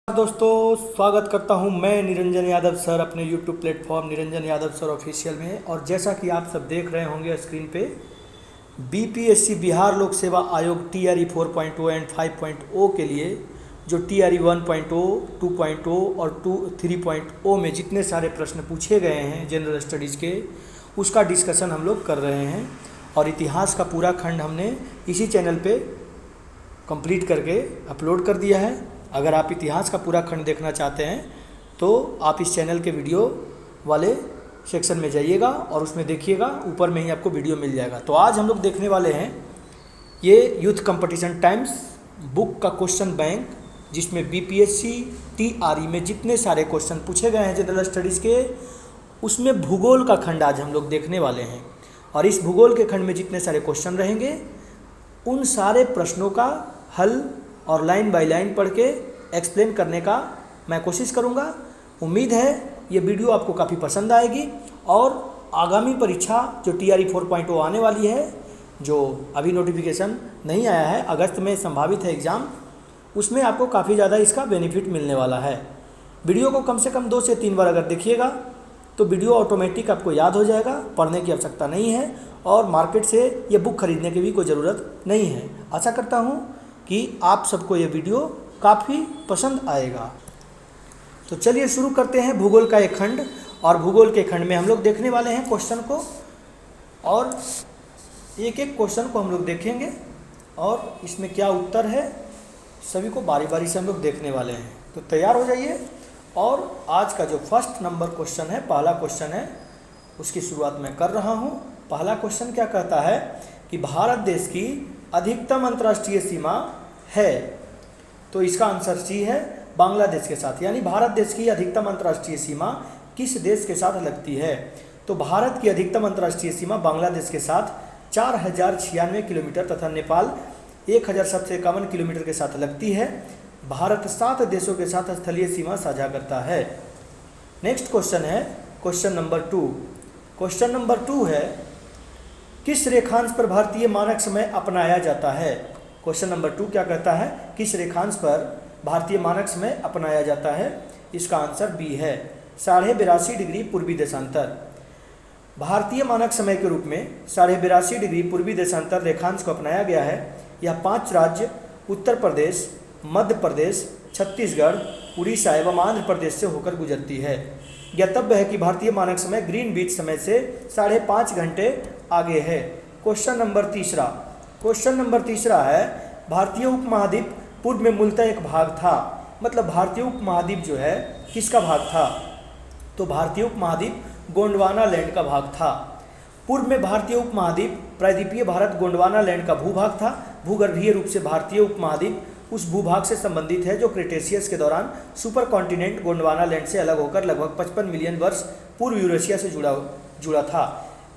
दोस्तों, स्वागत करता हूं मैं निरंजन यादव सर अपने YouTube platform Niranjan Yadav sir official में। और जैसा कि आप सब देख रहे होंगे स्क्रीन पे, बीपीएससी बिहार लोक सेवा आयोग TRE 4.0 एंड 5.0 के लिए जो TRE 1.0, 2.0 और 3.0 में जितने सारे प्रश्न पूछे गए हैं जनरल स्टडीज़ के, उसका डिस्कशन हम लोग कर रहे हैं। और इतिहास का पूरा खंड हमने इसी चैनल पे कंप्लीट करके अपलोड कर दिया है। अगर आप इतिहास का पूरा खंड देखना चाहते हैं तो आप इस चैनल के वीडियो वाले सेक्शन में जाइएगा और उसमें देखिएगा, ऊपर में ही आपको वीडियो मिल जाएगा। तो आज हम लोग देखने वाले हैं ये यूथ कंपटीशन टाइम्स बुक का क्वेश्चन बैंक, जिसमें बीपीएससी TRE में जितने सारे क्वेश्चन पूछे गए हैं जनरल स्टडीज़ के, उसमें भूगोल का खंड आज हम लोग देखने वाले हैं। और इस भूगोल के खंड में जितने सारे क्वेश्चन रहेंगे उन सारे प्रश्नों का हल और लाइन बाय लाइन पढ़ के एक्सप्लेन करने का मैं कोशिश करूंगा। उम्मीद है ये वीडियो आपको काफ़ी पसंद आएगी। और आगामी परीक्षा जो TRE 4.0 आने वाली है, जो अभी नोटिफिकेशन नहीं आया है, अगस्त में संभावित है एग्ज़ाम, उसमें आपको काफ़ी ज़्यादा इसका बेनिफिट मिलने वाला है। वीडियो को कम से कम 2 से 3 बार अगर देखिएगा तो वीडियो ऑटोमेटिक आपको याद हो जाएगा, पढ़ने की आवश्यकता नहीं है और मार्केट से ये बुक खरीदने की भी कोई ज़रूरत नहीं है। आशा करता हूँ कि आप सबको ये वीडियो काफ़ी पसंद आएगा। तो चलिए शुरू करते हैं भूगोल का एक खंड। और भूगोल के खंड में हम लोग देखने वाले हैं क्वेश्चन को, और एक एक क्वेश्चन को हम लोग देखेंगे और इसमें क्या उत्तर है सभी को बारी बारी से हम लोग देखने वाले हैं। तो तैयार हो जाइए। और आज का जो फर्स्ट नंबर क्वेश्चन है, पहला क्वेश्चन है, उसकी शुरुआत मैं कर रहा हूँ। पहला क्वेश्चन क्या कहता है कि भारत देश की अधिकतम अंतर्राष्ट्रीय सीमा है। तो इसका आंसर C है, बांग्लादेश के साथ। यानी भारत देश की अधिकतम अंतर्राष्ट्रीय सीमा किस देश के साथ लगती है? तो भारत की अधिकतम अंतर्राष्ट्रीय सीमा बांग्लादेश के साथ 4096 किलोमीटर तथा नेपाल 1051 किलोमीटर के साथ लगती है। भारत 7 देशों के साथ स्थलीय सीमा साझा करता है। नेक्स्ट क्वेश्चन है क्वेश्चन नंबर 2। क्वेश्चन नंबर 2 है, किस रेखांश पर भारतीय मानक समय अपनाया जाता है? क्वेश्चन नंबर 2 क्या कहता है, किस रेखांश पर भारतीय मानक समय अपनाया जाता है? इसका आंसर B है, 82.5 डिग्री पूर्वी देशांतर। भारतीय मानक समय के रूप में 82.5 डिग्री पूर्वी देशांतर रेखांश को अपनाया गया है। यह 5 राज्य उत्तर प्रदेश, मध्य प्रदेश, छत्तीसगढ़, उड़ीसा एवं आंध्र प्रदेश से होकर गुजरती है। ज्ञातव्य है कि भारतीय मानक समय ग्रीनविच समय से 5.5 घंटे आगे है। क्वेश्चन नंबर तीसरा है, भारतीय उपमहाद्वीप पूर्व में मूलतः एक भाग था। मतलब भारतीय उपमहाद्वीप जो है किसका भाग था? तो भारतीय उपमहाद्वीप गोंडवाना लैंड का भाग था। पूर्व में भारतीय उपमहाद्वीप प्रायद्वीपीय भारत गोंडवाना लैंड का भूभाग था। भूगर्भीय रूप से भारतीय उपमहाद्वीप उस भूभाग से संबंधित है जो क्रेटेशियस के दौरान सुपर कॉन्टिनेंट गोंडवाना लैंड से अलग होकर लगभग 55 मिलियन वर्ष पूर्व यूरेशिया से जुड़ा था।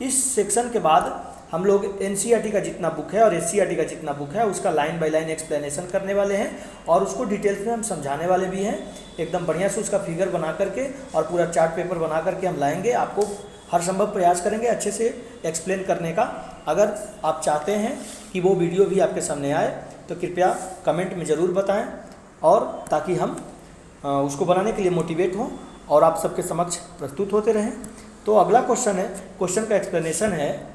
इस सेक्शन के बाद हम लोग NCERT का जितना बुक है और SCERT का जितना बुक है उसका लाइन बाय लाइन एक्सप्लेनेशन करने वाले हैं और उसको डिटेल्स में हम समझाने वाले भी हैं। एकदम बढ़िया से उसका फिगर बना करके और पूरा चार्ट पेपर बना करके हम लाएंगे। आपको हर संभव प्रयास करेंगे अच्छे से एक्सप्लेन करने का। अगर आप चाहते हैं कि वो वीडियो भी आपके सामने आए तो कृपया कमेंट में ज़रूर बताएं, और ताकि हम उसको बनाने के लिए मोटिवेट हों और आप सबके समक्ष प्रस्तुत होते रहें। तो अगला क्वेश्चन है, क्वेश्चन का एक्सप्लेनेशन है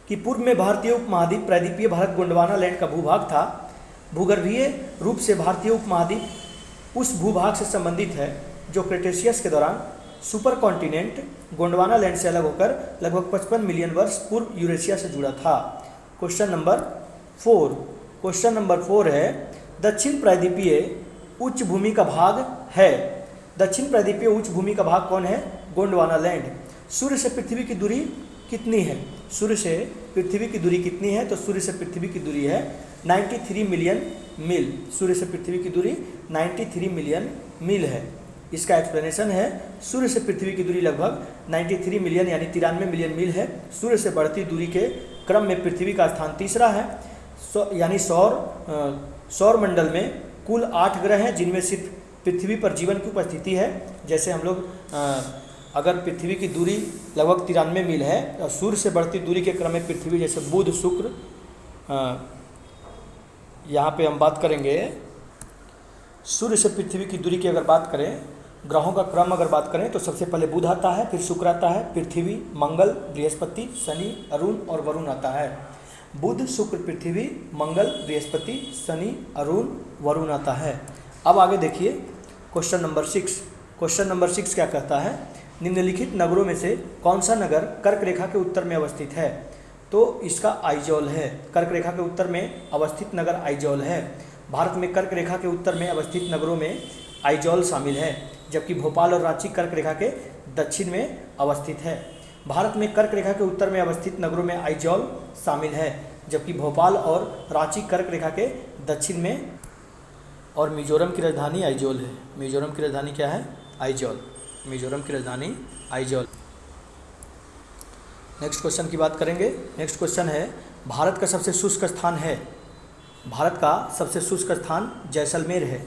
कि पूर्व में भारतीय उपमहाद्वीप प्रायद्वीपीय भारत गोंडवाना लैंड का भूभाग था। भूगर्भीय रूप से भारतीय उपमहाद्वीप उस भूभाग से संबंधित है जो क्रेटेशियस के दौरान सुपर कॉन्टिनेंट गोंडवाना लैंड से अलग होकर लगभग 55 मिलियन वर्ष पूर्व यूरेशिया से जुड़ा था। क्वेश्चन नंबर 4 है, दक्षिण प्रायद्वीपीय उच्च भूमि का भाग है। दक्षिण प्रायद्वीपीय उच्च भूमि का भाग कौन है? गोंडवाना लैंड। सूर्य से पृथ्वी की दूरी कितनी है? सूर्य से पृथ्वी की दूरी कितनी है? तो सूर्य से पृथ्वी की दूरी है 93 मिलियन मील। सूर्य से पृथ्वी की दूरी 93 मिलियन मील है। इसका एक्सप्लेनेशन है, सूर्य से पृथ्वी की दूरी लगभग 93 मिलियन यानी 93 मिलियन मील है। सूर्य से बढ़ती दूरी के क्रम में पृथ्वी का स्थान तीसरा है। यानी सौर मंडल में कुल 8 ग्रह हैं जिनमें सिर्फ पृथ्वी पर जीवन की उपस्थिति है। जैसे हम लोग अगर पृथ्वी की दूरी लगभग 93 मील है और सूर्य से बढ़ती दूरी के क्रम में पृथ्वी, जैसे बुध, शुक्र, यहाँ पे हम बात करेंगे सूर्य से पृथ्वी की दूरी की अगर बात करें, ग्रहों का क्रम अगर बात करें तो सबसे पहले बुध आता है, फिर शुक्र आता है, पृथ्वी, मंगल, बृहस्पति, शनि, अरुण और वरुण आता है। बुध, शुक्र, पृथ्वी, मंगल, बृहस्पति, शनि, अरुण, वरुण आता है। अब आगे देखिए क्वेश्चन नंबर 6। क्वेश्चन नंबर 6 क्या कहता है, निम्नलिखित नगरों में से कौन सा नगर कर्क रेखा के उत्तर में अवस्थित है? तो इसका आइजॉल है। कर्क रेखा के उत्तर में अवस्थित नगर आइजॉल है। भारत में कर्क रेखा के उत्तर में अवस्थित नगरों में आइजॉल शामिल है, जबकि भोपाल और रांची कर्क रेखा के दक्षिण में अवस्थित है। भारत में कर्क रेखा के उत्तर में अवस्थित नगरों में आइजॉल शामिल है, जबकि भोपाल और रांची कर्क रेखा के दक्षिण में। और मिजोरम की राजधानी आइजॉल है। मिजोरम की राजधानी क्या है? आइजॉल। मिजोरम की राजधानी आइजॉल। नेक्स्ट क्वेश्चन की बात करेंगे। नेक्स्ट क्वेश्चन है, भारत का सबसे शुष्क स्थान है। भारत का सबसे शुष्क स्थान जैसलमेर है।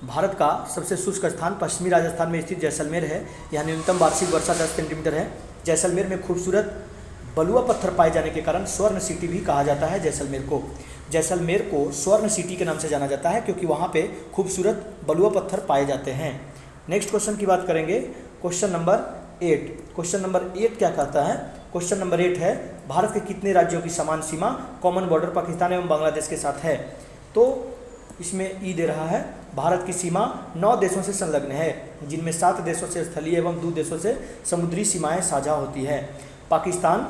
भारत का सबसे शुष्क स्थान पश्चिमी राजस्थान में स्थित जैसलमेर है। यहाँ न्यूनतम वार्षिक वर्षा 10 सेंटीमीटर है। जैसलमेर में खूबसूरत बलुआ पत्थर पाए जाने के कारण स्वर्ण सिटी भी कहा जाता है जैसलमेर को। जैसलमेर को स्वर्ण सिटी के नाम से जाना जाता है क्योंकि वहाँ पे खूबसूरत बलुआ पत्थर पाए जाते हैं। नेक्स्ट क्वेश्चन की बात करेंगे। Question number 8। क्वेश्चन नंबर 8 क्या कहता है? क्वेश्चन नंबर 8 है, भारत के कितने राज्यों की समान सीमा कॉमन बॉर्डर पाकिस्तान एवं बांग्लादेश के साथ है? तो इसमें ई दे रहा है, भारत की सीमा 9 देशों से संलग्न है, जिनमें 7 देशों से स्थलीय एवं 2 देशों से समुद्री सीमाएं साझा होती है। पाकिस्तान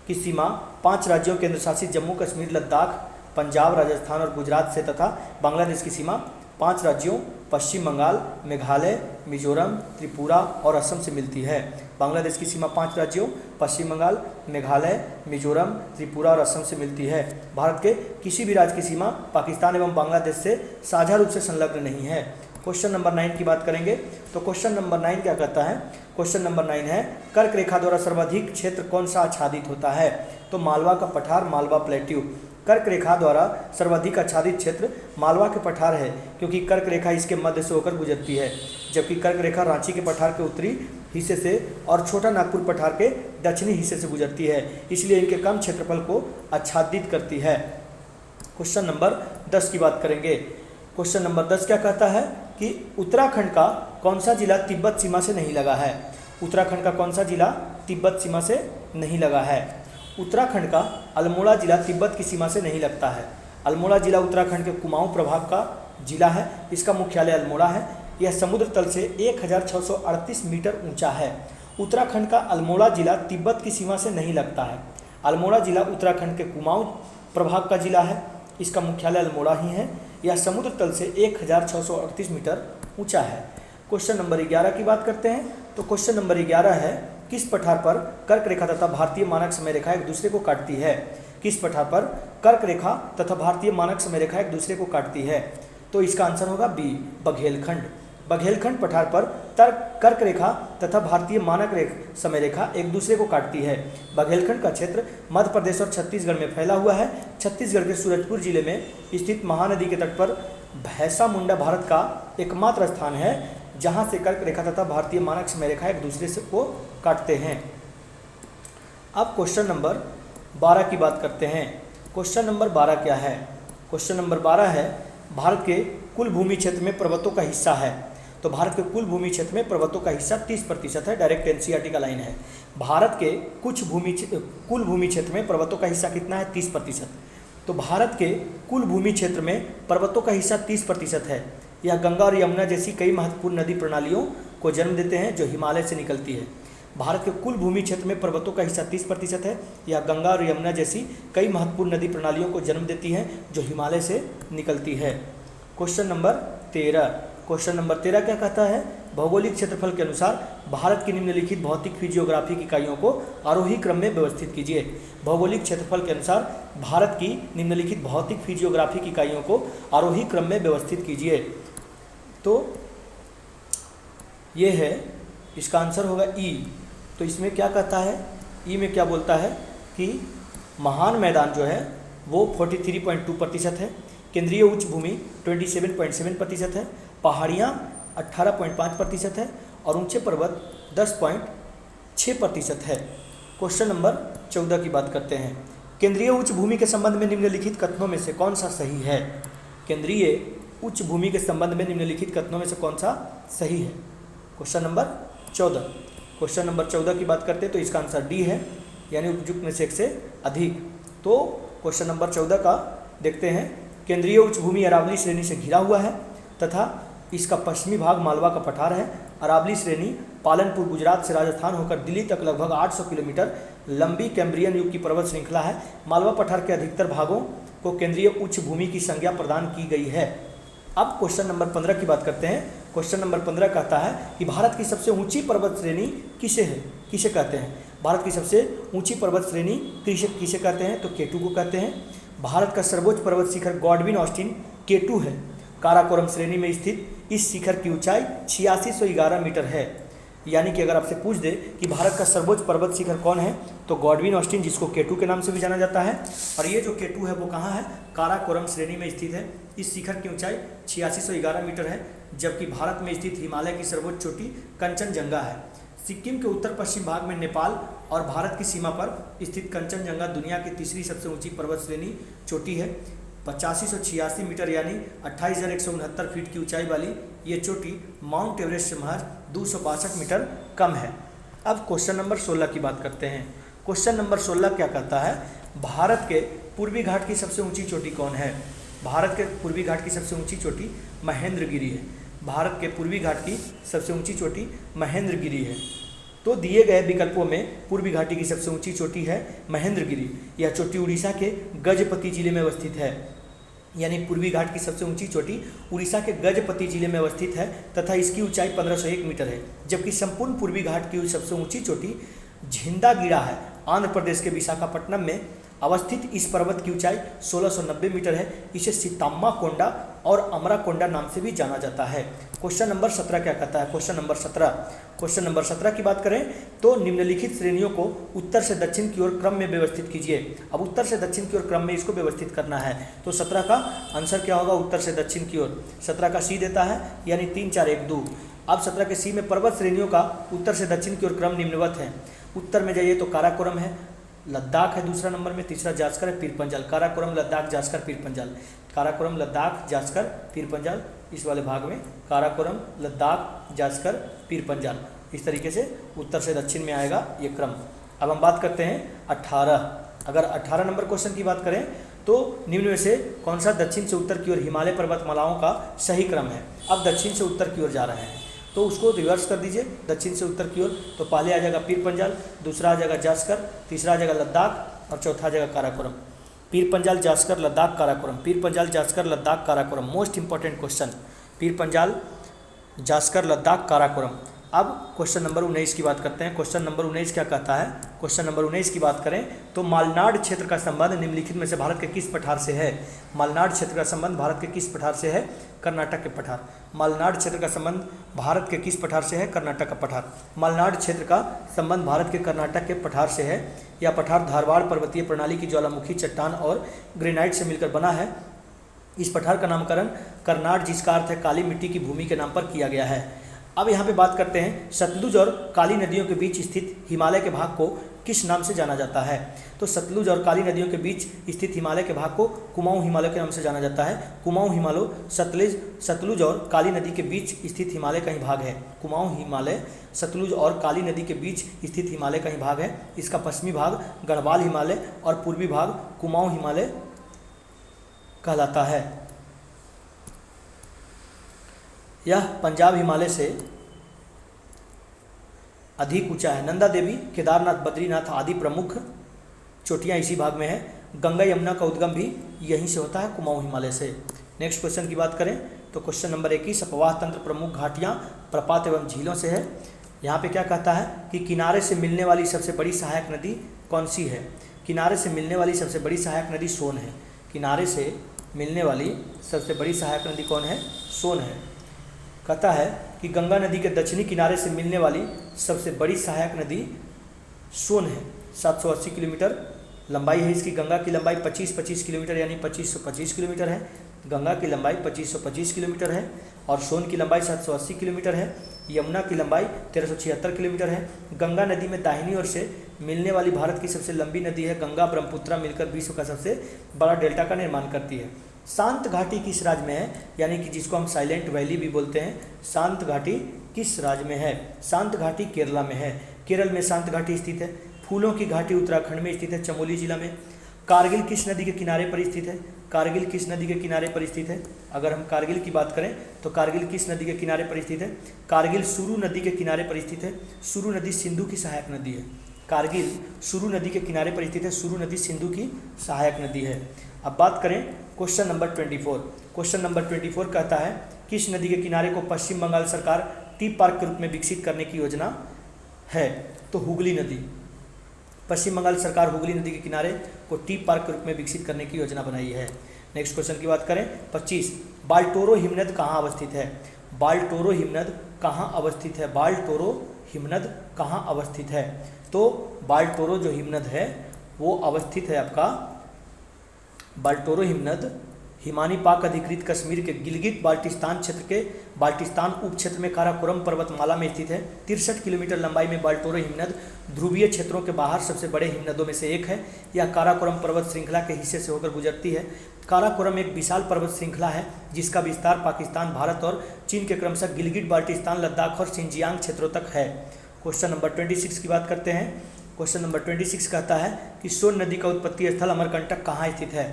की सीमा 5 राज्यों केंद्र शासित जम्मू कश्मीर, लद्दाख, पंजाब, राजस्थान और गुजरात से तथा बांग्लादेश की सीमा 5 राज्यों पश्चिम बंगाल, मेघालय, मिजोरम, त्रिपुरा और असम से मिलती है। बांग्लादेश की सीमा 5 राज्यों पश्चिम बंगाल, मेघालय, मिजोरम, त्रिपुरा और असम से मिलती है। भारत के किसी भी राज्य की सीमा पाकिस्तान एवं बांग्लादेश से साझा रूप से संलग्न नहीं है। क्वेश्चन नंबर 9 की बात करेंगे तो क्वेश्चन नंबर 9 क्या कहता है? क्वेश्चन नंबर 9 है, कर्क रेखा द्वारा सर्वाधिक क्षेत्र कौन सा आच्छादित होता है? तो मालवा का पठार, मालवा प्लेट्यू। कर्क रेखा द्वारा सर्वाधिक आच्छादित क्षेत्र मालवा के पठार है, क्योंकि कर्क रेखा इसके मध्य से होकर गुजरती है, जबकि कर्क रेखा रांची के पठार के उत्तरी हिस्से से और छोटा नागपुर पठार के दक्षिणी हिस्से से गुजरती है, इसलिए इनके कम क्षेत्रफल को आच्छादित करती है। क्वेश्चन नंबर 10 की बात करेंगे। क्वेश्चन नंबर 10 क्या कहता है कि उत्तराखंड का कौन सा जिला तिब्बत सीमा से नहीं लगा है? उत्तराखंड का कौन सा जिला तिब्बत सीमा से नहीं लगा है? उत्तराखंड का अल्मोड़ा जिला तिब्बत की सीमा से नहीं लगता है। अल्मोड़ा जिला उत्तराखंड के कुमाऊं प्रभाग का जिला है। इसका मुख्यालय अल्मोड़ा है। यह समुद्र तल से 1638 मीटर ऊंचा है। उत्तराखंड का अल्मोड़ा जिला तिब्बत की सीमा से नहीं लगता है। अल्मोड़ा जिला उत्तराखंड के कुमाऊं प्रभाग का जिला है। इसका मुख्यालय अल्मोड़ा ही है। यह समुद्र तल से 1638 मीटर ऊंचा है। क्वेश्चन नंबर 11 की बात करते हैं। तो क्वेश्चन नंबर 11 है, किस पठार पर कर्क रेखा तथा भारतीय मानक समय रेखा एक दूसरे को काटती है? किस पठार पर कर्क रेखा तथा भारतीय मानक समय रेखा एक दूसरे को काटती है? तो इसका आंसर होगा बी, बघेलखंड। बघेलखंड पठार पर कर्क रेखा तथा भारतीय मानक समय रेखा एक दूसरे को काटती है। बघेलखंड का क्षेत्र मध्य प्रदेश और छत्तीसगढ़ में फैला हुआ है। छत्तीसगढ़ के सूरजपुर जिले में स्थित महानदी के तट पर भैंसा मुंडा भारत का एकमात्र स्थान है जहां से कर्क रेखा तथा भारतीय मानक समय रेखा एक दूसरे से को काटते हैं। अब क्वेश्चन नंबर 12 की बात करते हैं। क्वेश्चन नंबर 12 क्या है? क्वेश्चन नंबर 12 है, भारत के कुल भूमि क्षेत्र में पर्वतों का हिस्सा है। तो भारत के कुल भूमि क्षेत्र में पर्वतों का हिस्सा 30% है। डायरेक्ट एनसीईआरटी का लाइन है। भारत के कुल भूमि क्षेत्र में पर्वतों का हिस्सा कितना है? 30%। तो भारत के कुल भूमि क्षेत्र में पर्वतों का हिस्सा 30% है। यह गंगा और यमुना जैसी कई महत्वपूर्ण नदी प्रणालियों को जन्म देते हैं जो हिमालय से निकलती है। भारत के कुल भूमि क्षेत्र में पर्वतों का हिस्सा 30% है। यह गंगा और यमुना जैसी कई महत्वपूर्ण नदी प्रणालियों को जन्म देती हैं जो हिमालय से निकलती है। Question number 13। क्वेश्चन नंबर 13 क्या कहता है? भौगोलिक क्षेत्रफल के अनुसार भारत की निम्नलिखित भौतिक फिजियोग्राफिक इकाइयों को आरोही क्रम में व्यवस्थित कीजिए। भौगोलिक क्षेत्रफल के अनुसार भारत की निम्नलिखित भौतिक फिजियोग्राफिक इकाइयों को आरोही क्रम में व्यवस्थित कीजिए। तो ये है, इसका आंसर होगा ई। तो इसमें क्या कहता है? ई में क्या बोलता है कि महान मैदान जो है वो 43.2% है। केंद्रीय उच्च भूमि 27.7% है। पहाड़ियाँ 18.5% है और ऊंचे पर्वत 10.6% है। क्वेश्चन नंबर 14 की बात करते हैं। केंद्रीय उच्च भूमि के संबंध में निम्नलिखित कथनों में से कौन सा सही है? केंद्रीय उच्च भूमि के संबंध में निम्नलिखित कथनों में से कौन सा सही है? Question number 14। क्वेश्चन नंबर 14 की बात करते हैं तो इसका आंसर डी है, यानी उपयुक्त में से एक से अधिक। तो क्वेश्चन नंबर 14 का देखते हैं। केंद्रीय उच्च भूमि अरावली श्रेणी से घिरा हुआ है तथा इसका पश्चिमी भाग मालवा का पठार है। अरावली श्रेणी पालनपुर गुजरात से राजस्थान होकर दिल्ली तक लगभग 800 किलोमीटर लंबी कैम्ब्रियन युग की पर्वत श्रृंखला है। मालवा पठार के अधिकतर भागों को केंद्रीय उच्च भूमि की संज्ञा प्रदान की गई है। अब क्वेश्चन नंबर 15 की बात करते हैं। क्वेश्चन नंबर 15 कहता है कि भारत की सबसे ऊंची पर्वत श्रेणी किसे कहते हैं? भारत की सबसे ऊंची पर्वत श्रेणी किसे कहते हैं? तो केटू को कहते हैं। भारत का सर्वोच्च पर्वत शिखर गॉडविन ऑस्टिन केटू है। काराकोरम श्रेणी में स्थित इस शिखर की ऊंचाई 8611 मीटर है। यानी कि अगर आपसे पूछ दे कि भारत का सर्वोच्च पर्वत शिखर कौन है, तो गॉडविन ऑस्टिन, जिसको केटू के नाम से भी जाना जाता है। और ये जो केटू है वो कहाँ है? काराकोरम श्रेणी में स्थित है। इस शिखर की ऊंचाई 8611 मीटर है, जबकि भारत में स्थित हिमालय की सर्वोच्च चोटी कंचनजंगा है। सिक्किम के उत्तर पश्चिम भाग में नेपाल और भारत की सीमा पर स्थित कंचनजंगा दुनिया की तीसरी सबसे ऊंची पर्वत श्रेणी चोटी है। 8586 मीटर यानी 28,169 फीट की ऊंचाई वाली ये चोटी माउंट एवरेस्ट से महज 262 मीटर कम है। अब क्वेश्चन नंबर 16 की बात करते हैं। क्वेश्चन नंबर 16 क्या कहता है? भारत के पूर्वी घाट की सबसे ऊंची चोटी कौन है? भारत के पूर्वी घाट की सबसे ऊंची चोटी महेंद्रगिरी है। भारत के पूर्वी घाट की सबसे ऊंची चोटी महेंद्रगिरी है। तो दिए गए विकल्पों में पूर्वी घाटी की सबसे ऊंची चोटी है महेंद्रगिरी। यह चोटी उड़ीसा के गजपति जिले में अवस्थित है। यानी पूर्वी घाट की सबसे ऊंची चोटी उड़ीसा के गजपति जिले में अवस्थित है तथा इसकी ऊंचाई 1501 मीटर है। जबकि संपूर्ण पूर्वी घाट की सबसे ऊंची चोटी झिंदागिरा है। आंध्र प्रदेश के विशाखापट्टनम में अवस्थित इस पर्वत की ऊंचाई 1690 मीटर है। इसे सीताम्मा कोंडा और अमरा कोंडा नाम से भी जाना जाता है। क्वेश्चन नंबर 17 क्या कहता है? क्वेश्चन नंबर 17 की बात करें तो निम्नलिखित श्रेणियों को उत्तर से दक्षिण की ओर क्रम में व्यवस्थित कीजिए। अब उत्तर से दक्षिण की ओर क्रम में इसको व्यवस्थित करना है, तो 17 का आंसर क्या होगा? उत्तर से दक्षिण की ओर। 17 का सी देता है, यानी 3 4 1 2। अब 17 के सी में पर्वत श्रेणियों का उत्तर से दक्षिण की ओर क्रम निम्नवत है। उत्तर में जाइए तो काराकोरम है, लद्दाख है दूसरा नंबर में, तीसरा जास्कर है, पीरपंजाल। काराकोरम, लद्दाख, जास्कर, पीरपंजाल। काराकोरम, लद्दाख, जास्कर, पीरपंजाल। इस वाले भाग में काराकोरम, लद्दाख, जास्कर, पीरपंजाल। इस तरीके से उत्तर से दक्षिण में आएगा ये क्रम। अब हम बात करते हैं 18। अगर 18 नंबर क्वेश्चन की बात करें तो निम्न में से कौन सा दक्षिण से उत्तर की ओर हिमालय पर्वतमालाओं का सही क्रम है? अब दक्षिण से उत्तर की ओर जा रहे हैं तो उसको रिवर्स कर दीजिए दक्षिण से उत्तर की ओर। तो पहले आ जाएगा पीरपंजाल, दूसरा आ जाएगा जास्कर, तीसरा आ जाएगा लद्दाख और चौथा आ जाएगा Karakoram. Pir Panjal, Zanskar, Ladakh, Karakoram. Pir Panjal, Zanskar, Ladakh, Karakoram. Most important question, Pir Panjal, Zanskar, Ladakh, Karakoram. अब क्वेश्चन नंबर 19 की बात करते हैं। क्वेश्चन नंबर 19 क्या कहता है? क्वेश्चन नंबर 19 की बात करें तो मालनाड क्षेत्र का संबंध निम्नलिखित में से भारत के किस पठार से है? मालनाड क्षेत्र का संबंध भारत के किस पठार से है? कर्नाटक के पठार। मालनाड क्षेत्र का संबंध भारत के किस पठार से है? कर्नाटक का पठार। मालनाड क्षेत्र का संबंध भारत के कर्नाटक के पठार से है। यह पठार धारवाड़ पर्वतीय प्रणाली की ज्वालामुखी चट्टान और ग्रेनाइट से मिलकर बना है। इस पठार का नामकरण करनाड, जिसका अर्थ है काली मिट्टी की भूमि के नाम पर किया गया है। अब यहाँ पे बात करते हैं सतलुज और काली नदियों के बीच स्थित हिमालय के भाग को किस नाम से जाना जाता है? तो सतलुज और काली नदियों के बीच स्थित हिमालय के भाग को कुमाऊं हिमालय के नाम से जाना जाता है। कुमाऊं हिमालय सतलुज और काली नदी के बीच स्थित हिमालय का ही भाग है। कुमाऊं हिमालय सतलुज और काली नदी के बीच स्थित हिमालय का ही भाग है। इसका पश्चिमी भाग गढ़वाल हिमालय और पूर्वी भाग कुमाऊं हिमालय कहलाता है। यह पंजाब हिमालय से अधिक ऊंचा है। नंदा देवी, केदारनाथ, बद्रीनाथ आदि प्रमुख चोटियां इसी भाग में है। गंगा यमुना का उद्गम भी यहीं से होता है, कुमाऊं हिमालय से। नेक्स्ट क्वेश्चन की बात करें तो क्वेश्चन नंबर 21 अपवाह तंत्र प्रमुख घाटियां, प्रपात एवं झीलों से है। यहाँ पे क्या कहता है कि किनारे से मिलने वाली सबसे बड़ी सहायक नदी कौन सी है? किनारे से मिलने वाली सबसे बड़ी सहायक नदी सोन है। किनारे से मिलने वाली सबसे बड़ी सहायक नदी कौन है? सोन है। कहता है कि गंगा नदी के दक्षिणी किनारे से मिलने वाली सबसे बड़ी सहायक नदी सोन है। 780 किलोमीटर लंबाई है इसकी। गंगा की लंबाई 25 किलोमीटर यानी 2525 किलोमीटर है। गंगा की लंबाई 2525 किलोमीटर है और सोन की लंबाई 780 किलोमीटर है। यमुना की लंबाई 1376 किलोमीटर है। गंगा नदी में दाहिनी ओर से मिलने वाली भारत की सबसे लंबी नदी है गंगा। ब्रह्मपुत्रा मिलकर विश्व का सबसे बड़ा डेल्टा का निर्माण करती है। शांत घाटी किस राज्य में है, यानी कि जिसको हम साइलेंट वैली भी बोलते हैं, शांत घाटी किस राज्य में है? शांत घाटी केरला में है। केरल में शांत घाटी स्थित है। फूलों की घाटी उत्तराखंड में स्थित है, चमोली जिला में। कारगिल किस नदी के किनारे पर स्थित है? कारगिल किस नदी के किनारे पर स्थित है? अगर हम कारगिल की बात करें तो कारगिल किस नदी के किनारे पर स्थित है? कारगिल सुरु नदी के किनारे पर स्थित है। सुरु नदी सिंधु की सहायक नदी है। कारगिल सुरु नदी के किनारे पर स्थित है। सुरु नदी सिंधु की सहायक नदी है। अब बात करें क्वेश्चन नंबर 24। क्वेश्चन नंबर 24 कहता है किस नदी के किनारे को पश्चिम बंगाल सरकार टी पार्क के रूप में विकसित करने की योजना है? तो हुगली नदी। पश्चिम बंगाल सरकार हुगली नदी के किनारे को टी पार्क के रूप में विकसित करने की योजना बनाई है। नेक्स्ट क्वेश्चन की बात करें 25। बाल्टोरो हिमनद कहाँ अवस्थित है? बाल्टोरो हिमनद कहाँ अवस्थित है? बाल्टोरो हिमनद कहाँ अवस्थित है? तो बाल्टोरो जो हिमनद है वो अवस्थित है आपका, बाल्टोरो हिमनद हिमानी पाक अधिकृत कश्मीर के गिलगित बाल्टिस्तान क्षेत्र के बाल्टिस्तान उप क्षेत्र में काराकोरम पर्वतमाला में स्थित है। 63 किलोमीटर लंबाई में बाल्टोरो हिमनद ध्रुवीय क्षेत्रों के बाहर सबसे बड़े हिमनदों में से एक है। यह काराकोरम पर्वत श्रृंखला के हिस्से से होकर गुजरती है। काराकोरम एक विशाल पर्वत श्रृंखला है जिसका विस्तार पाकिस्तान, भारत और चीन के क्रमशः गिलगित बाल्टिस्तान, लद्दाख और सिंजियांग क्षेत्रों तक है। क्वेश्चन नंबर 26 की बात करते हैं। क्वेश्चन नंबर 26 कहता है कि सोन नदी का उत्पत्ति स्थल अमरकंटक कहाँ स्थित है?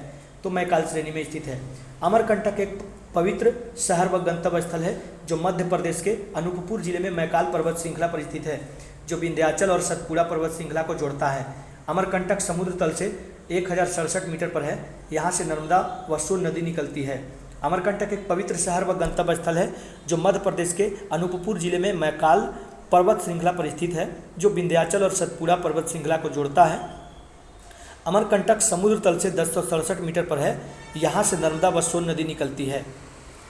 तो मैकाल श्रेणी में स्थित है। अमरकंटक एक पवित्र शहर व गंतव्य स्थल है जो मध्य प्रदेश के अनूपपुर जिले में मैकाल पर्वत श्रृंखला पर स्थित है, जो विंध्याचल और सतपुड़ा पर्वत श्रृंखला को जोड़ता है। अमरकंटक समुद्र तल से 1067 मीटर पर है। यहाँ से नर्मदा व सोन नदी निकलती है। अमरकंटक एक पवित्र शहर व गंतव्य स्थल है जो मध्य प्रदेश के अनूपपुर जिले में मैकाल पर्वत श्रृंखला पर स्थित है, जो विंध्याचल और सतपुड़ा पर्वत श्रृंखला को जोड़ता है। अमरकंटक समुद्र तल से 1067 मीटर पर है। यहाँ से नर्मदा व सोन नदी निकलती है।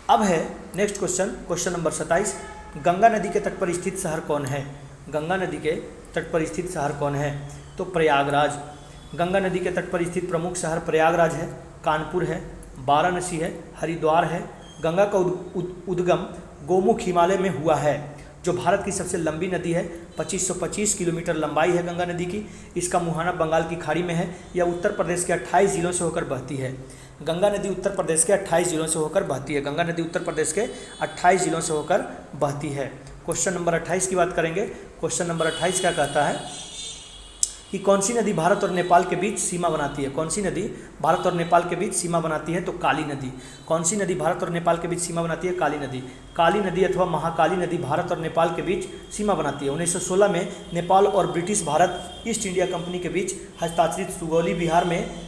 अब है next question, question number 27। Ganga नदी के तट पर स्थित शहर कौन है? गंगा नदी के तट पर स्थित शहर कौन है? तो प्रयागराज। गंगा नदी के तट पर स्थित प्रमुख शहर प्रयागराज है, कानपुर है, वाराणसी है, हरिद्वार है। गंगा का उद्गम गोमुख हिमालय में हुआ है, जो भारत की सबसे लंबी नदी है। 2525 किलोमीटर लंबाई है गंगा नदी की। इसका मुहाना बंगाल की खाड़ी में है। यह उत्तर प्रदेश के 28 जिलों से होकर बहती है। गंगा नदी उत्तर प्रदेश के 28 जिलों से होकर बहती है। गंगा नदी उत्तर प्रदेश के 28 जिलों से होकर बहती है। क्वेश्चन नंबर 28 की बात करेंगे। क्वेश्चन नंबर 28 क्या कहता है कि कौन सी नदी भारत और नेपाल के बीच सीमा बनाती है? कौन सी नदी भारत और नेपाल के बीच सीमा बनाती है? तो काली नदी। कौन सी नदी भारत और नेपाल के बीच सीमा बनाती है? काली नदी। काली नदी अथवा महाकाली नदी भारत और नेपाल के बीच सीमा बनाती है। 1916 में नेपाल और British Bharat east India company के बीच हस्ताक्षरित सुगौली बिहार में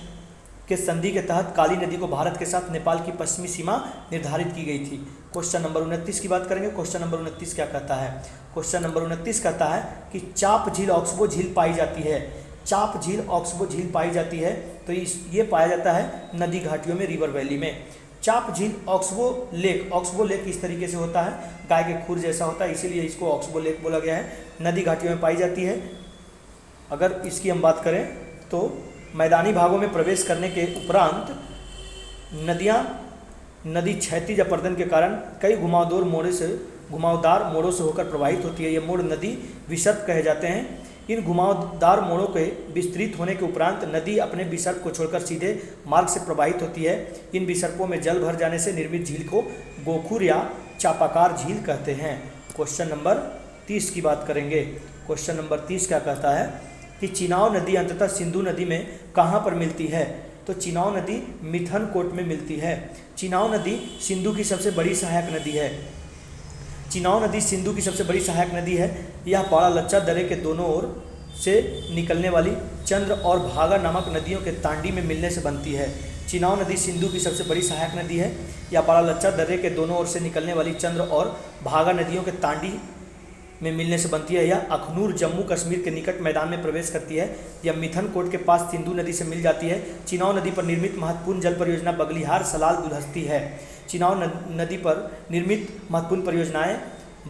के संधि के तहत काली नदी को भारत के साथ नेपाल की पश्चिमी सीमा निर्धारित की गई थी। क्वेश्चन नंबर 29 की बात करेंगे। क्वेश्चन नंबर 29 क्या कहता है? क्वेश्चन नंबर 29 कहता है कि चाप झील ऑक्सबो झील पाई जाती है। चाप झील ऑक्सबो झील पाई जाती है तो ये पाया जाता है नदी घाटियों में, रिवर वैली में। चाप झील ऑक्सबो लेक इस तरीके से होता है, गाय के खुर जैसा होता है, इसीलिए इसको ऑक्सबो लेक बोला गया है। नदी घाटियों में पाई जाती है। अगर इसकी हम बात करें तो मैदानी भागों में प्रवेश करने के उपरांत नदी क्षैतिज अपर्दन के कारण कई घुमावदार मोड़ों से होकर प्रवाहित होती है। ये मोड़ नदी विसर्प कहे जाते हैं। इन घुमावदार मोड़ों के विस्तृत होने के उपरांत नदी अपने विसर्प को छोड़कर सीधे मार्ग से प्रवाहित होती है। इन विसर्पों में जल भर जाने से निर्मित झील को गोखुर या चापाकार झील कहते हैं। क्वेश्चन नंबर 30 की बात करेंगे। क्वेश्चन नंबर 30 क्या कहता है कि चिनाव नदी अंततः सिंधु नदी में कहाँ पर मिलती है? तो चिनाव नदी मिथनकोट में मिलती है। चिनाव नदी सिंधु की सबसे बड़ी सहायक नदी है। चिनाव नदी सिंधु की सबसे बड़ी सहायक नदी है। यह बड़ा लच्चा दर्रे के दोनों ओर से निकलने वाली चंद्र और भागा नामक नदियों के तांडी में मिलने से बनती है। चिनाव नदी सिंधु की सबसे बड़ी सहायक नदी है। यह बड़ा लच्चा दर्रे के दोनों ओर से निकलने वाली चंद्र और भागा नदियों के तांडी में मिलने से बनती है। यह अखनूर जम्मू कश्मीर के निकट मैदान में प्रवेश करती है। यह मिथनकोट के पास सिंधु नदी से मिल जाती है। चिनाव नदी पर निर्मित महत्वपूर्ण जल परियोजना बगलिहार, सलाल, दुलहस्ती है। चिनाव नदी पर निर्मित महत्वपूर्ण परियोजनाएं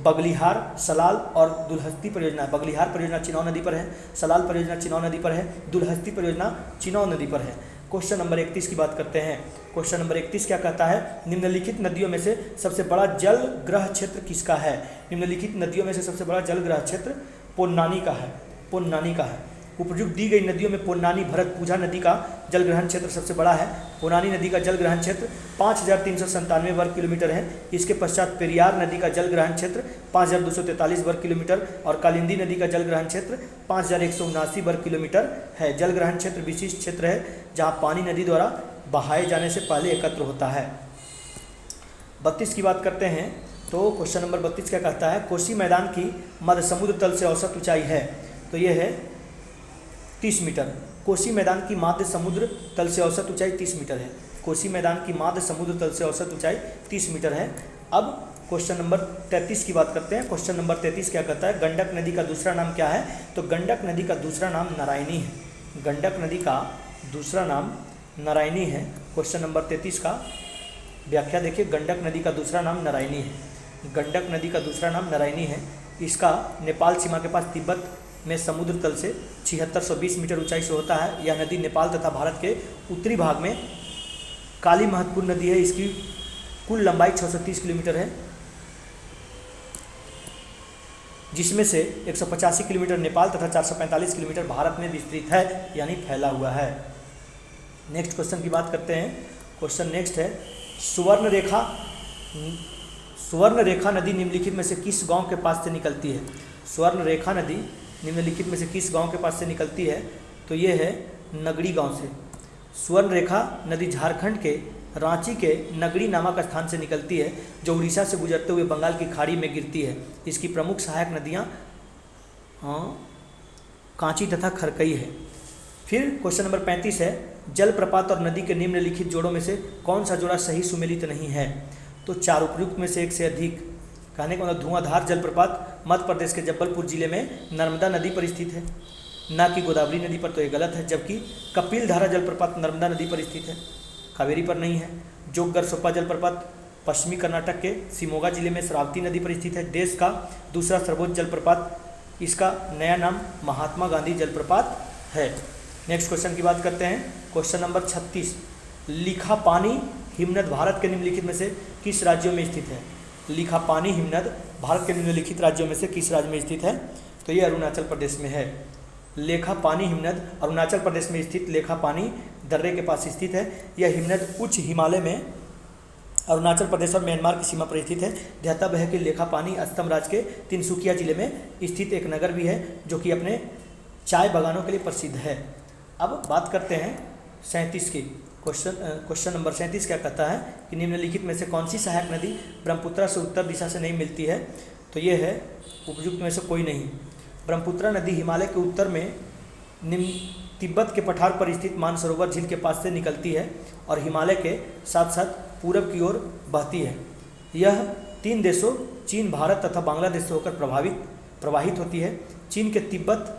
बगलिहार, सलाल और दुलहस्ती परियोजना। बगलिहार परियोजना चिनाव नदी पर है, सलाल परियोजना चिनाव नदी पर है, दुलहस्ती परियोजना चिनाव नदी पर है। क्वेश्चन नंबर 31 की बात करते हैं। क्वेश्चन नंबर 31 क्या कहता है? निम्नलिखित नदियों में से सबसे बड़ा जल ग्रह क्षेत्र किसका है? निम्नलिखित नदियों में से सबसे बड़ा जल ग्रह क्षेत्र पोन्नानी का है। पोन्नानी का है। उपयुक्त दी गई नदियों में पोन्नानी भरतपुझा नदी का जलग्रहण क्षेत्र सबसे बड़ा है। पोन्नानी नदी का जलग्रहण क्षेत्र 5397 वर्ग किलोमीटर है। इसके पश्चात पेरियार नदी का जलग्रहण क्षेत्र 5243 वर्ग किलोमीटर और कालिंदी नदी का जलग्रहण क्षेत्र 5179 वर्ग किलोमीटर है। जलग्रहण क्षेत्र विशिष्ट क्षेत्र है जहाँ पानी नदी द्वारा बहाए जाने से पहले एकत्र होता है। 32 की बात करते हैं तो क्वेश्चन नंबर 32 क्या कहता है, कोसी मैदान की मध्य समुद्र तल से औसत ऊंचाई है, तो ये है 30 मीटर। कोसी मैदान की माध्य समुद्र तल से औसत ऊंचाई 30 मीटर है। कोसी मैदान की माध्य समुद्र तल से औसत ऊंचाई 30 मीटर है। अब क्वेश्चन नंबर 33 की बात करते हैं। क्वेश्चन नंबर 33 क्या कहता है, गंडक नदी का दूसरा नाम क्या है, तो गंडक नदी का दूसरा नाम नारायणी है। गंडक नदी का दूसरा नाम नारायणी है। क्वेश्चन नंबर 33 का व्याख्या देखिए, गंडक नदी का दूसरा नाम नारायणी है। गंडक नदी का दूसरा नाम नारायणी है। इसका नेपाल सीमा के पास तिब्बत में समुद्र तल से 7620 मीटर ऊंचाई से होता है। यह नदी नेपाल तथा भारत के उत्तरी भाग में काली महत्वपूर्ण नदी है। इसकी कुल लंबाई 630 किलोमीटर है, जिसमें से 185 किलोमीटर नेपाल तथा 445 किलोमीटर भारत में विस्तृत है, यानी फैला हुआ है। नेक्स्ट क्वेश्चन की बात करते हैं। क्वेश्चन नेक्स्ट है, सुवर्ण रेखा नदी निम्नलिखित में से किस गांव के पास से निकलती है। स्वर्ण रेखा नदी निम्नलिखित में से किस गांव के पास से निकलती है, तो ये है नगड़ी गांव से। स्वर्ण रेखा नदी झारखंड के रांची के नगड़ी नामक स्थान से निकलती है, जो उड़ीसा से गुजरते हुए बंगाल की खाड़ी में गिरती है। इसकी प्रमुख सहायक नदियाँ कांची तथा खरकई है। फिर क्वेश्चन नंबर 35 है, जलप्रपात और नदी के निम्नलिखित जोड़ों में से कौन सा जोड़ा सही सुमेलित नहीं है, तो 4 उपयुक्त में से एक से अधिक। कहने का मतलब धुआंधार जलप्रपात मध्य प्रदेश के जबलपुर जिले में नर्मदा नदी पर स्थित है, ना कि गोदावरी नदी पर, तो ये गलत है। जबकि कपिलधारा जलप्रपात नर्मदा नदी पर स्थित है, कावेरी पर नहीं है। जोगरसोपा जलप्रपात पश्चिमी कर्नाटक के शिमोगा जिले में श्रावती नदी पर स्थित है। देश का दूसरा सर्वोच्च जलप्रपात, इसका नया नाम महात्मा गांधी जलप्रपात है। नेक्स्ट क्वेश्चन की बात करते हैं। क्वेश्चन नंबर 36, लिखापानी हिमनद भारत के निम्नलिखित में से किस राज्यों में स्थित है। लिखापानी हिमनद भारत के निम्नलिखित राज्यों में से किस राज्य में स्थित है, तो ये अरुणाचल प्रदेश में है। लेखापानी हिमनद अरुणाचल प्रदेश में स्थित लेखापानी दर्रे के पास स्थित है। यह हिमनद उच्च हिमालय में अरुणाचल प्रदेश और म्यांमार की सीमा पर स्थित है। ध्यातव्य है कि लेखापानी असम राज्य के तिनसुकिया जिले में स्थित एक नगर भी है, जो कि अपने चाय बागानों के लिए प्रसिद्ध है। अब बात करते हैं 37 की। क्वेश्चन नंबर 37 क्या कहता है कि निम्नलिखित में से कौन सी सहायक नदी ब्रह्मपुत्र से उत्तर दिशा से नहीं मिलती है, तो ये है उपयुक्त में से कोई नहीं। ब्रह्मपुत्र नदी हिमालय के उत्तर में तिब्बत के पठार पर स्थित मानसरोवर झील के पास से निकलती है और हिमालय के साथ साथ पूरब की ओर बहती है। यह 3 देशों चीन, भारत तथा बांग्लादेश से होकर प्रवाहित होती है। चीन के तिब्बत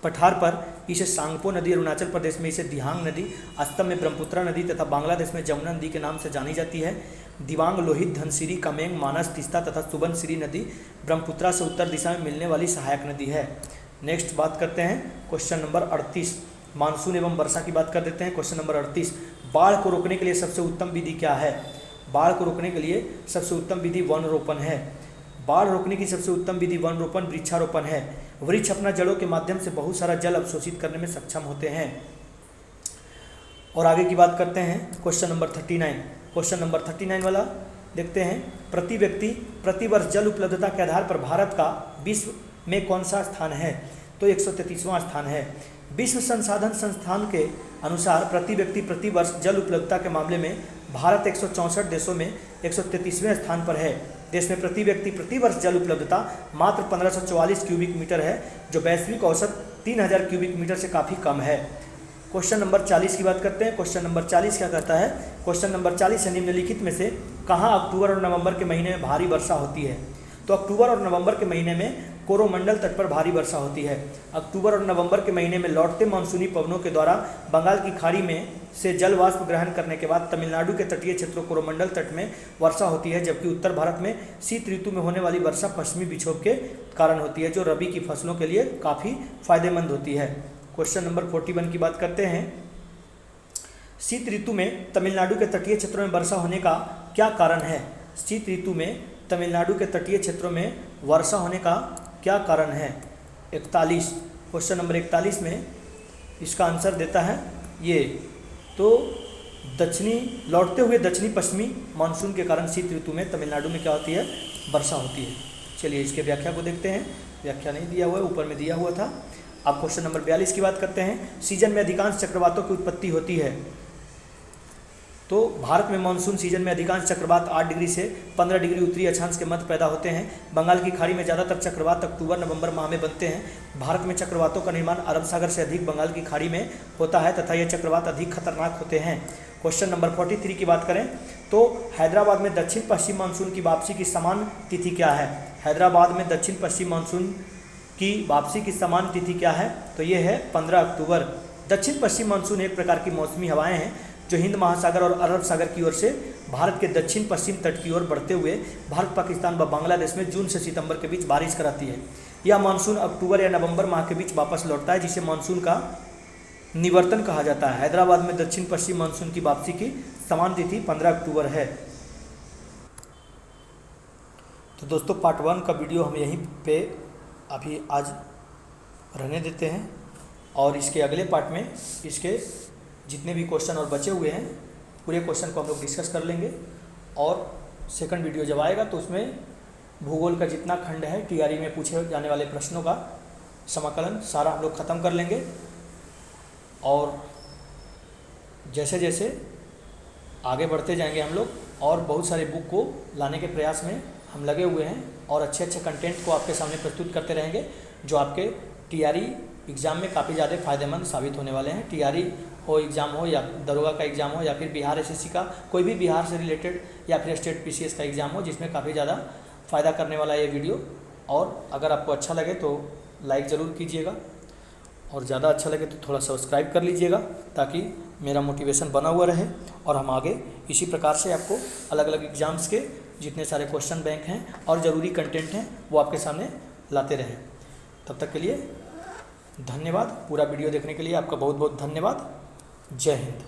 पठार पर इसे सांगपो नदी, अरुणाचल प्रदेश में इसे दिहांग नदी, असम में ब्रह्मपुत्र नदी तथा बांग्लादेश में जमुना नदी के नाम से जानी जाती है। दिबांग, लोहित, धनसिरी, कमेंग, मानस, तीस्ता तथा सुबनसिरी नदी ब्रह्मपुत्र से उत्तर दिशा में मिलने वाली सहायक नदी है। नेक्स्ट बात करते हैं क्वेश्चन नंबर 38, मानसून एवं वर्षा की बात कर देते हैं। क्वेश्चन नंबर 38, बाढ़ को रोकने के लिए सबसे उत्तम विधि क्या है। बाढ़ को रोकने के लिए सबसे उत्तम विधि वन रोपण है। बाढ़ रोकने की सबसे उत्तम विधि वन रोपण, वृक्षारोपण है। वृक्ष अपना जड़ों के माध्यम से बहुत सारा जल अवशोषित करने में सक्षम होते हैं। और आगे की बात करते हैं क्वेश्चन नंबर 39। क्वेश्चन नंबर 39 वाला देखते हैं, प्रति व्यक्ति प्रति वर्ष जल उपलब्धता के आधार पर भारत का विश्व में कौन सा स्थान है, तो 133वां स्थान है। विश्व संसाधन संस्थान के अनुसार प्रति व्यक्ति प्रति वर्ष जल उपलब्धता के मामले में भारत 164 देशों में 133वें स्थान पर है। देश में प्रति व्यक्ति प्रति वर्ष जल उपलब्धता मात्र 1544 क्यूबिक मीटर है, जो वैश्विक औसत 3000 क्यूबिक मीटर से काफ़ी कम है। क्वेश्चन नंबर 40 की बात करते हैं। क्वेश्चन नंबर 40 क्या कहता है, क्वेश्चन नंबर 40 है, निम्नलिखित में से कहाँ अक्टूबर और नवंबर के महीने में भारी वर्षा होती है, तो अक्टूबर और नवंबर के महीने में कोरोमंडल तट पर भारी वर्षा होती है। अक्टूबर और नवंबर के महीने में लौटते मानसूनी पवनों के द्वारा बंगाल की खाड़ी में से जल वाष्प ग्रहण करने के बाद तमिलनाडु के तटीय क्षेत्रों कोरोमंडल तट में वर्षा होती है, जबकि उत्तर भारत में शीत ऋतु में होने वाली वर्षा पश्चिमी विक्षोभ के कारण होती है, जो रबी की फसलों के लिए काफ़ी फायदेमंद होती है। क्वेश्चन नंबर 41 की बात करते हैं, शीत ऋतु में तमिलनाडु के तटीय क्षेत्रों में वर्षा होने का क्या कारण है। शीत ऋतु में तमिलनाडु के तटीय क्षेत्रों में वर्षा होने का क्या कारण है। 41 क्वेश्चन नंबर 41 में इसका आंसर देता है ये। तो लौटते हुए दक्षिणी पश्चिमी मानसून के कारण शीत ऋतु में तमिलनाडु में क्या होती है, वर्षा होती है। चलिए इसके व्याख्या को देखते हैं। व्याख्या नहीं दिया हुआ है, ऊपर में दिया हुआ था। अब क्वेश्चन नंबर 42 की बात करते हैं। सीजन में अधिकांश चक्रवातों की उत्पत्ति होती है। तो भारत में मानसून सीजन में अधिकांश चक्रवात 8 डिग्री से 15 डिग्री उत्तरी अक्षांश के मध्य पैदा होते हैं। बंगाल की खाड़ी में ज़्यादातर चक्रवात अक्टूबर नवंबर माह में बनते हैं। भारत में चक्रवातों का निर्माण अरब सागर से अधिक बंगाल की खाड़ी में होता है तथा ये चक्रवात अधिक खतरनाक होते हैं। क्वेश्चन नंबर 43 की बात करें तो हैदराबाद में दक्षिण पश्चिम मानसून की वापसी की समान तिथि क्या है। हैदराबाद में दक्षिण पश्चिम मानसून की वापसी की समान तिथि क्या है, तो ये है 15 अक्टूबर। दक्षिण पश्चिम मानसून एक प्रकार की मौसमी हवाएं हैं जो हिंद महासागर और अरब सागर की ओर से भारत के दक्षिण पश्चिम तट की ओर बढ़ते हुए भारत, पाकिस्तान व बांग्लादेश में जून से सितंबर के बीच बारिश कराती है। यह मानसून अक्टूबर या नवंबर माह के बीच वापस लौटता है, जिसे मानसून का निवर्तन कहा जाता है। हैदराबाद में दक्षिण पश्चिम मानसून की वापसी की समान तिथि 15 अक्टूबर है। तो दोस्तों पार्ट 1 का वीडियो हम यहीं पे अभी आज रहने देते हैं और इसके अगले पार्ट में इसके जितने भी क्वेश्चन और बचे हुए हैं पूरे क्वेश्चन को हम लोग डिस्कस कर लेंगे। और सेकंड वीडियो जब आएगा तो उसमें भूगोल का जितना खंड है टीआरई में पूछे जाने वाले प्रश्नों का समाकलन सारा हम लोग ख़त्म कर लेंगे। और जैसे जैसे आगे बढ़ते जाएंगे हम लोग और बहुत सारे बुक को लाने के प्रयास में हम लगे हुए हैं और अच्छे अच्छे कंटेंट को आपके सामने प्रस्तुत करते रहेंगे जो आपके टीआरई एग्ज़ाम में काफ़ी ज़्यादा फायदेमंद साबित होने वाले हैं। टीआरई हो एग्ज़ाम हो या दरोगा का एग्ज़ाम हो या फिर बिहार एसएससी का कोई भी बिहार से रिलेटेड या फिर स्टेट पीसीएस का एग्ज़ाम हो, जिसमें काफ़ी ज़्यादा फ़ायदा करने वाला ये वीडियो। और अगर आपको अच्छा लगे तो लाइक ज़रूर कीजिएगा और ज़्यादा अच्छा लगे तो थोड़ा सब्सक्राइब कर लीजिएगा ताकि मेरा मोटिवेशन बना हुआ रहे और हम आगे इसी प्रकार से आपको अलग अलग एग्ज़ाम्स के जितने सारे क्वेश्चन बैंक हैं और ज़रूरी कंटेंट हैं वो आपके सामने लाते रहें। तब तक के लिए धन्यवाद। पूरा वीडियो देखने के लिए आपका बहुत बहुत धन्यवाद। जय हिंद।